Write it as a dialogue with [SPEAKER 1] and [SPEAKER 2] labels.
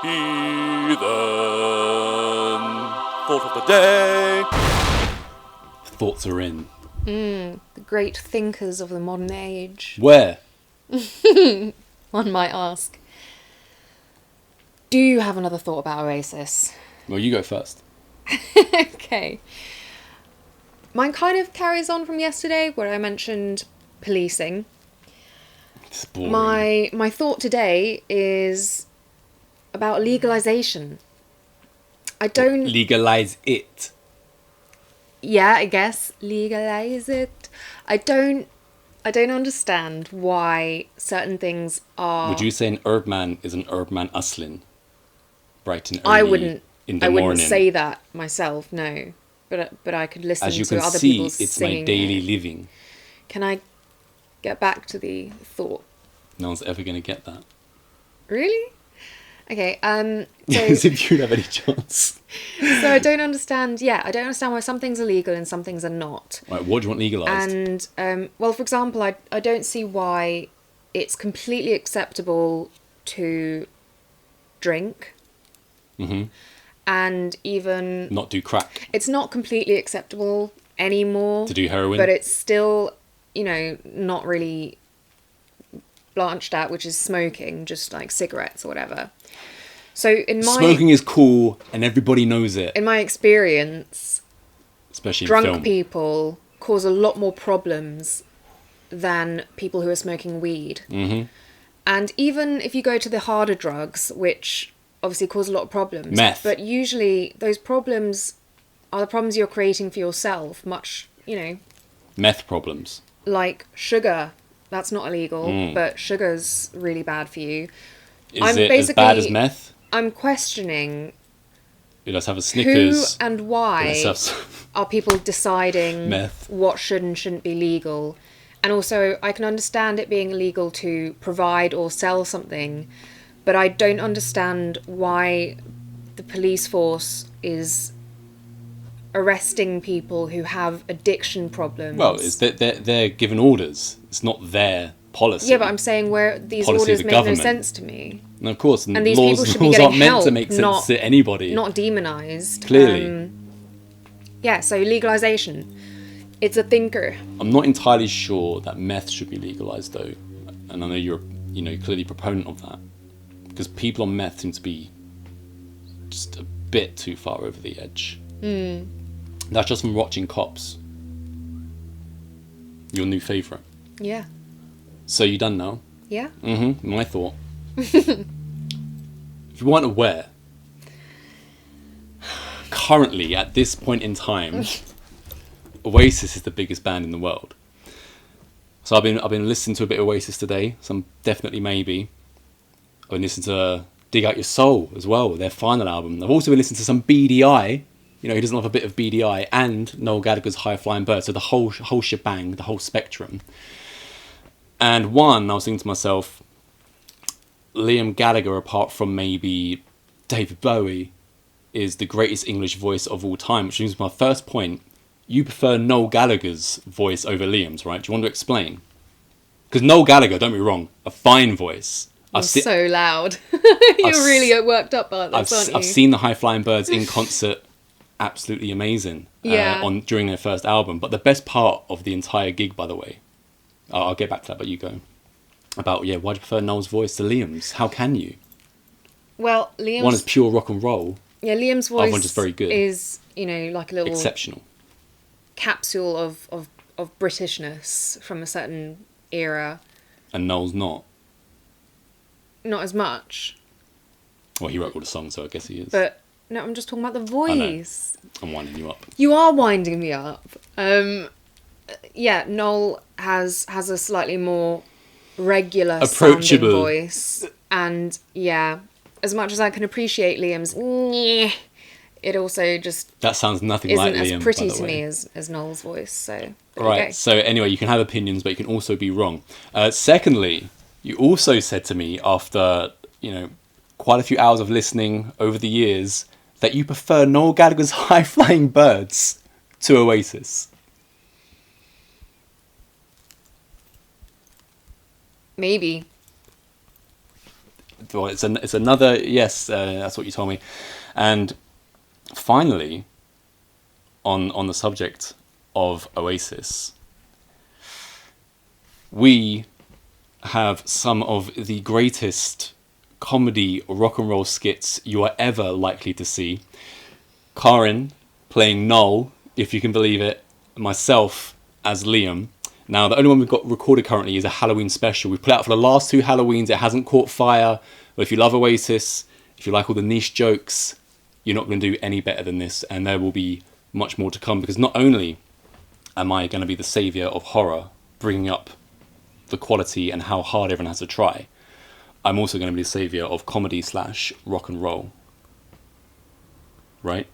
[SPEAKER 1] Heathen. Thought of the day.
[SPEAKER 2] Thoughts are in.
[SPEAKER 3] The great thinkers of the modern age.
[SPEAKER 2] Where?
[SPEAKER 3] One might ask. Do you have another thought about Oasis?
[SPEAKER 2] Well, you go first.
[SPEAKER 3] Okay. Mine kind of carries on from yesterday where I mentioned policing.
[SPEAKER 2] It's boring.
[SPEAKER 3] My thought today is about legalization. I don't...
[SPEAKER 2] Legalize it.
[SPEAKER 3] Yeah, I guess. Legalize it. I don't understand why certain things are...
[SPEAKER 2] Would you say an herb man is an herb man uslin? Bright and early
[SPEAKER 3] I wouldn't
[SPEAKER 2] morning.
[SPEAKER 3] say that myself, no. But I could listen
[SPEAKER 2] As you
[SPEAKER 3] to
[SPEAKER 2] can
[SPEAKER 3] other
[SPEAKER 2] see,
[SPEAKER 3] people
[SPEAKER 2] it's
[SPEAKER 3] singing
[SPEAKER 2] my daily
[SPEAKER 3] it.
[SPEAKER 2] living.
[SPEAKER 3] Can I get back to the thought?
[SPEAKER 2] No one's ever going to get that.
[SPEAKER 3] Really? Okay,
[SPEAKER 2] As if you'd have any chance.
[SPEAKER 3] so I don't understand, I don't understand why some things are legal and some things are not.
[SPEAKER 2] Right, what do you want legalised?
[SPEAKER 3] And, well, for example, I don't see why it's completely acceptable to drink.
[SPEAKER 2] Mm-hmm.
[SPEAKER 3] And even...
[SPEAKER 2] Not do crack.
[SPEAKER 3] It's not completely acceptable anymore.
[SPEAKER 2] To do heroin?
[SPEAKER 3] But it's still, not really blanched out, which is smoking, just like cigarettes or whatever. So
[SPEAKER 2] Smoking is cool and everybody knows it.
[SPEAKER 3] In my experience,
[SPEAKER 2] especially in
[SPEAKER 3] drunk
[SPEAKER 2] film.
[SPEAKER 3] people cause a lot more problems than people who are smoking weed.
[SPEAKER 2] Mm-hmm.
[SPEAKER 3] And even if you go to the harder drugs, which obviously cause a lot of problems.
[SPEAKER 2] Meth.
[SPEAKER 3] But usually those problems are the problems you're creating for yourself, much,
[SPEAKER 2] Meth problems.
[SPEAKER 3] like sugar. That's not illegal, but sugar's really bad for you.
[SPEAKER 2] Is it as bad as meth?
[SPEAKER 3] I'm questioning
[SPEAKER 2] Let's have a Snickers.
[SPEAKER 3] who and why are people deciding
[SPEAKER 2] Meth.
[SPEAKER 3] what should and shouldn't be legal. And also, I can understand it being illegal to provide or sell something, but I don't understand why the police force is arresting people who have addiction problems.
[SPEAKER 2] Well, it's that they're given orders. It's not their policy.
[SPEAKER 3] Yeah, but I'm saying where these
[SPEAKER 2] Policy of
[SPEAKER 3] orders
[SPEAKER 2] the
[SPEAKER 3] make
[SPEAKER 2] government.
[SPEAKER 3] no sense to me.
[SPEAKER 2] And of course,
[SPEAKER 3] And these people should be
[SPEAKER 2] laws
[SPEAKER 3] getting
[SPEAKER 2] aren't meant
[SPEAKER 3] help,
[SPEAKER 2] to make sense to anybody.
[SPEAKER 3] Not demonized.
[SPEAKER 2] Clearly.
[SPEAKER 3] So legalization. It's a thinker.
[SPEAKER 2] I'm not entirely sure that meth should be legalized, though. And I know you're, clearly a proponent of that. Because people on meth seem to be just a bit too far over the edge. That's just from watching Cops. Your new favourite.
[SPEAKER 3] Yeah.
[SPEAKER 2] So you done now?
[SPEAKER 3] Yeah.
[SPEAKER 2] Mm-hmm. My thought. If you weren't aware, currently at this point in time, Oasis is the biggest band in the world. So I've been listening to a bit of Oasis today. Some definitely maybe. I've been listening to Dig Out Your Soul as well, their final album. I've also been listening to some BDI. He doesn't have a bit of BDI, and Noel Gallagher's High Flying Bird. So the whole shebang, the whole spectrum. And I was thinking to myself, Liam Gallagher, apart from maybe David Bowie, is the greatest English voice of all time, which means my first point, you prefer Noel Gallagher's voice over Liam's, right? Do you want to explain? Because Noel Gallagher, don't be wrong, a fine voice.
[SPEAKER 3] You're so loud. You're really worked up by this, aren't you?
[SPEAKER 2] I've seen the High Flying Birds in concert, absolutely amazing, during their first album. But the best part of the entire gig, by the way, I'll get back to that, but you go. Why do you prefer Noel's voice to Liam's? How can you?
[SPEAKER 3] Well, Liam's...
[SPEAKER 2] One is pure rock and roll.
[SPEAKER 3] Yeah, Liam's voice
[SPEAKER 2] one's just very good.
[SPEAKER 3] Is, like a little...
[SPEAKER 2] exceptional.
[SPEAKER 3] Capsule of Britishness from a certain era.
[SPEAKER 2] And Noel's not.
[SPEAKER 3] Not as much.
[SPEAKER 2] Well, he wrote all the songs, so I guess he is.
[SPEAKER 3] But, no, I'm just talking about the voice.
[SPEAKER 2] I'm winding you up.
[SPEAKER 3] You are winding me up. Noel has a slightly more regular
[SPEAKER 2] approachable
[SPEAKER 3] sounding voice. And, as much as I can appreciate Liam's... It also just
[SPEAKER 2] that sounds nothing like Liam,
[SPEAKER 3] isn't as pretty
[SPEAKER 2] by the
[SPEAKER 3] to
[SPEAKER 2] way.
[SPEAKER 3] me as Noel's voice. So
[SPEAKER 2] right. So anyway, you can have opinions, but you can also be wrong. Secondly, you also said to me after quite a few hours of listening over the years that you prefer Noel Gallagher's High Flying Birds to Oasis.
[SPEAKER 3] Maybe.
[SPEAKER 2] Well, it's another yes. That's what you told me. And finally, on the subject of Oasis, we have some of the greatest comedy rock and roll skits you are ever likely to see. Karin playing Noel, if you can believe it, myself as Liam. Now, the only one we've got recorded currently is a Halloween special. We've put it out for the last 2 Halloweens. It hasn't caught fire. But if you love Oasis, if you like all the niche jokes, you're not going to do any better than this. And there will be much more to come. Because not only am I going to be the saviour of horror, bringing up the quality and how hard everyone has to try, I'm also going to be the saviour of comedy / rock and roll. Right?